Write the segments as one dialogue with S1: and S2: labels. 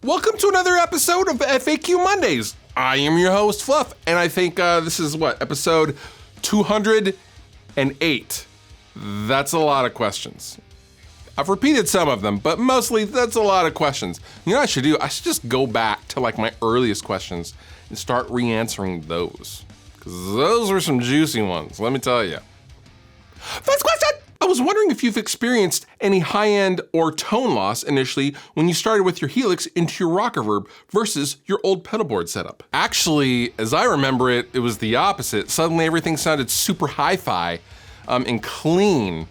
S1: Welcome to another episode of FAQ Mondays. I am your host, Fluff, and I think this is episode 208. That's a lot of questions. I've repeated some of them, but mostly that's a lot of questions. You know what I should do? I should just go back to my earliest questions and start re-answering those. Because those were some juicy ones, let me tell you. First question! I was wondering if you've experienced any high-end or tone loss initially when you started with your Helix into your rock reverb versus your old pedal board setup. Actually, as I remember it, it was the opposite. Suddenly everything sounded super hi-fi and clean,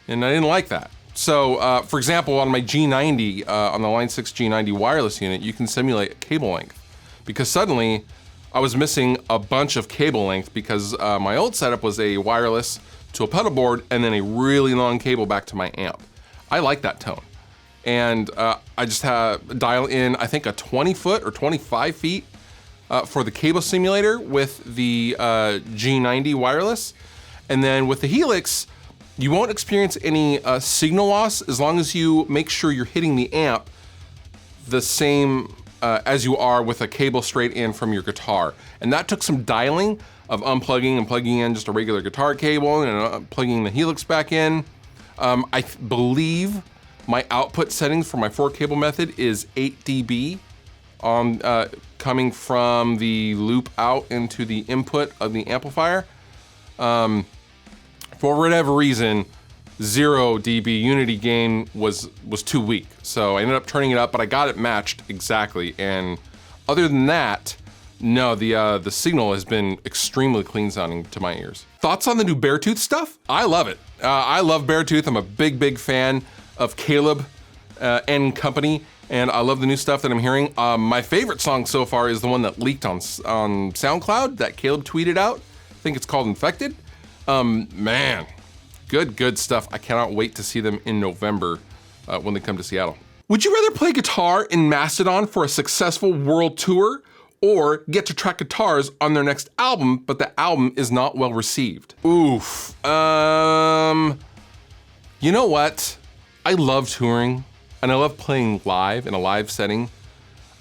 S1: and I didn't like that. So, for example, on my G90, on the Line 6 G90 wireless unit, you can simulate cable length because suddenly I was missing a bunch of cable length because my old setup was a wireless to a pedal board and then a really long cable back to my amp. I like that tone. And I just dial in, I think a 20 foot or 25 feet for the cable simulator with the G90 wireless. And then with the Helix, you won't experience any signal loss as long as you make sure you're hitting the amp the same as you are with a cable straight in from your guitar. And that took some dialing of unplugging and plugging in just a regular guitar cable and plugging the Helix back in. I believe my output settings for my 4-cable method is 8 dB coming from the loop out into the input of the amplifier. For whatever reason, 0 dB unity gain was too weak. So I ended up turning it up, but I got it matched exactly. And other than that, no, the signal has been extremely clean sounding to my ears. Thoughts on the new Beartooth stuff? I love it. I love Beartooth. I'm a big fan of Caleb and company, and I love the new stuff that I'm hearing. My favorite song so far is the one that leaked on SoundCloud that Caleb tweeted out. I think it's called Infected. Man, good stuff. I cannot wait to see them in November when they come to Seattle. Would you rather play guitar in Mastodon for a successful world tour or get to track guitars on their next album, but the album is not well received? Oof. You know what? I love touring and I love playing live in a live setting.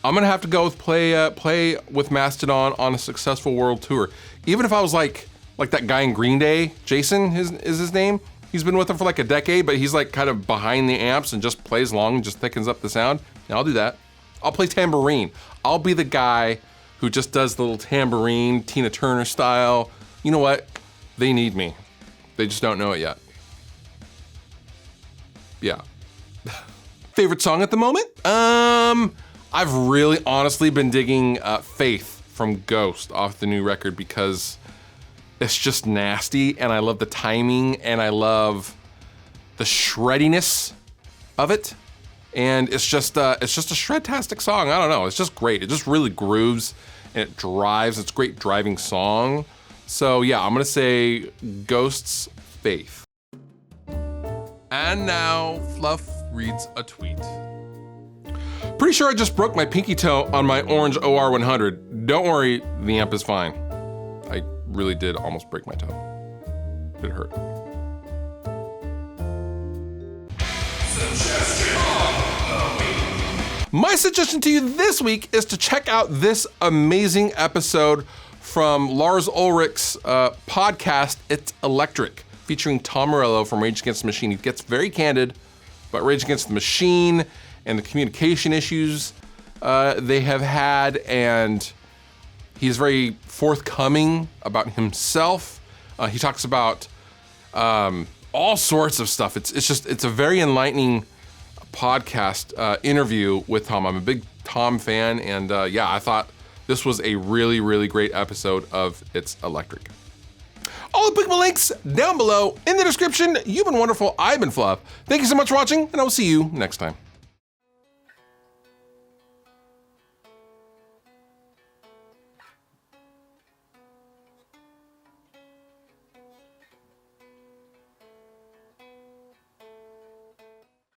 S1: I'm gonna have to go with play with Mastodon on a successful world tour. Even if I was like that guy in Green Day, Jason is his name. He's been with them for like a decade, but he's like kind of behind the amps and just plays along and just thickens up the sound. Yeah, I'll do that. I'll play tambourine. I'll be the guy who just does the little tambourine, Tina Turner style. You know what? They need me. They just don't know it yet. Yeah. Favorite song at the moment? I've really honestly been digging Faith from Ghost off the new record because it's just nasty and I love the timing and I love the shreddiness of it. And it's just a shred-tastic song. I don't know, it's just great. It just really grooves and it drives. It's a great driving song. So yeah, I'm gonna say Ghost's Faith. And now Fluff reads a tweet. Pretty sure I just broke my pinky toe on my orange OR100. Don't worry, the amp is fine. I really did almost break my toe. It hurt. My suggestion to you this week is to check out this amazing episode from Lars Ulrich's podcast, It's Electric, featuring Tom Morello from Rage Against the Machine. He gets very candid about Rage Against the Machine and the communication issues they have had, and he's very forthcoming about himself. He talks about all sorts of stuff. It's a very enlightening podcast interview with Tom. I'm a big Tom fan, and yeah, I thought this was a really great episode of It's Electric. All the applicable links down below in the description. You've been wonderful. I've been Fluff. Thank you so much for watching, and I will see you next time.